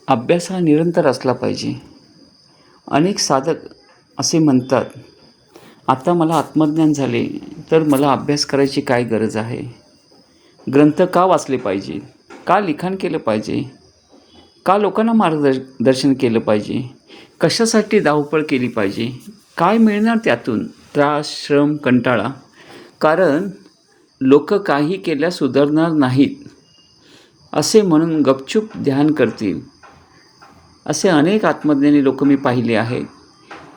अभ्यास हा निरंतर असला पाहिजे. अनेक साधक असे म्हणतात, आता मला आत्मज्ञान झाले तर मला अभ्यास करायची काय गरज आहे? ग्रंथ का वाचले पाहिजे? का लिखाण केलं पाहिजे? का लोकांना मार्गदर्शन केलं पाहिजे? कशासाठी धावपळ केली पाहिजे? काय मिळणार त्यातून? त्रास, श्रम, कंटाळा. कारण लोक काही केल्यास सुधारणार नाहीत असे म्हणून गपचूप ध्यान करतील. असे अनेक आत्मज्ञानी लोक मी पाहिले आहेत.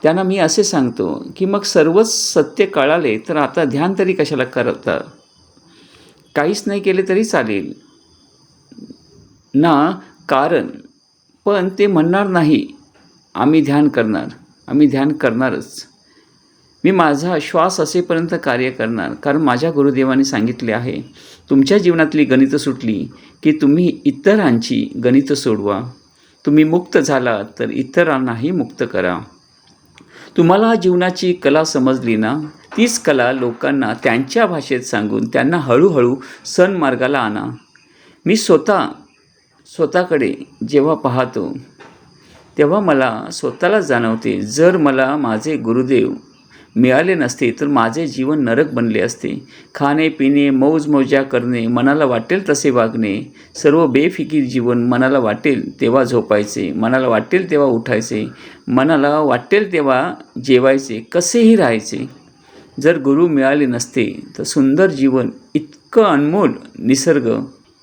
त्यांना मी असे सांगतो की मग सर्वच सत्य कळाले तर आता ध्यान तरी कशाला करता? काहीच नाही केले तरी चालेल ना. कारण पण ते म्हणणार नाही, आम्ही ध्यान करणार, आम्ही ध्यान करणारच. मी माझा श्वास असेपर्यंत कार्य करणार. कारण माझ्या गुरुदेवांनी सांगितले आहे, तुमच्या जीवनातली गणितं सुटली की तुम्ही इतरांची गणितं सोडवा. तुम्ही मुक्त झाला तर इतरांनाही मुक्त करा. तुम्हाला जीवनाची कला समजली ना, तीच कला लोकांना त्यांच्या भाषेत सांगून त्यांना हळूहळू सन्मार्गाला आणा. मी स्वतःकडे जेव्हा पाहतो तेव्हा मला स्वतःला जाणवते, जर मला माझे गुरुदेव मिळाले नसते तर माझे जीवन नरक बनले असते. खाणे पिणे, मौजमजा करणे, मनाला वाटेल तसे वागणे, सर्व बेफिकीर जीवन. मनाला वाटेल तेव्हा झोपायचे, मनाला वाटेल तेव्हा उठायचे, मनाला वाटेल तेव्हा जेवायचे, कसेही राहायचे. जर गुरु मिळाले नसते तर सुंदर जीवन, इतकं अनमोल निसर्ग,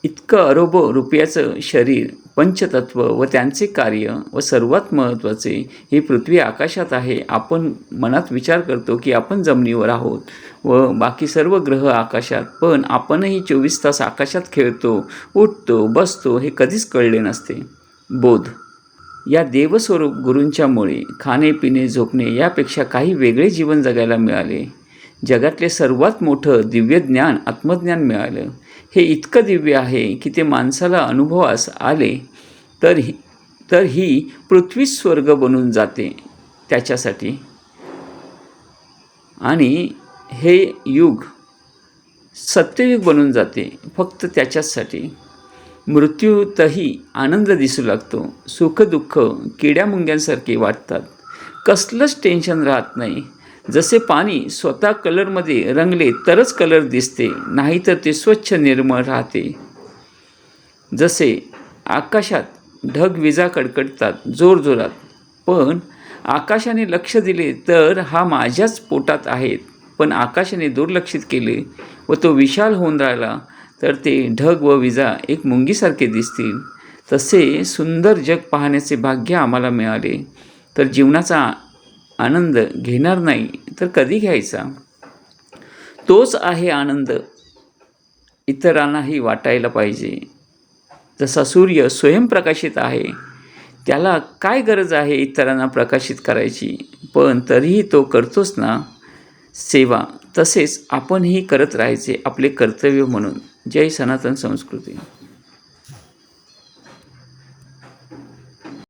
इतकं अरोबो रुपयाचं शरीर, पंचतत्व व त्यांचे कार्य, व सर्वात महत्त्वाचे ही पृथ्वी आकाशात आहे. आपण मनात विचार करतो की आपण जमिनीवर आहोत व बाकी सर्व ग्रह आकाशात, पण आपणही 24 तास आकाशात खेळतो, उठतो, बसतो, हे कधीच कळले नसते. बोध या देवस्वरूप गुरूंच्यामुळे खाणे पिणे झोपणे यापेक्षा काही वेगळे जीवन जगायला मिळाले. जगातले सर्वात मोठं दिव्य ज्ञान, आत्मज्ञान मिळालं. हे इतकं दिव्य आहे की ते माणसाला अनुभवास आले तर ही पृथ्वी स्वर्ग बनून जाते त्याच्यासाठी. आणि हे युग सत्ययुग बनून जाते फक्त त्याच्याचसाठी. मृत्यूतही आनंद दिसू लागतो. सुखदुःख किड्यामुंग्यांसारखे वाटतात. कसलंच टेन्शन राहत नाही. जसे पाणी स्वतः कलरमध्ये रंगले तरच कलर दिसते, नाहीतर ते स्वच्छ निर्मळ राहते. जसे आकाशात ढग विजा कडकडतात जोरजोरात, पण आकाशाने लक्ष दिले तर हा माझ्याच पोटात आहेत. पण आकाशाने दुर्लक्षित केले व तो विशाल होऊन राहिला तर ते ढग व विजा एक मुंगीसारखे दिसतील. तसे सुंदर जग पाहण्याचे भाग्य आम्हाला मिळाले तर जीवनाचा आनंद घेणार नाही तर कधी घ्यायचा? तोच आहे आनंद इतरांनाही वाटायला पाहिजे. जसा सूर्य स्वयंप्रकाशित आहे, त्याला काय गरज आहे इतरांना प्रकाशित करायची? पण तरीही तो करतोच ना सेवा. तसेच आपणही करत राहायचे आपले कर्तव्य म्हणून. जय सनातन संस्कृती.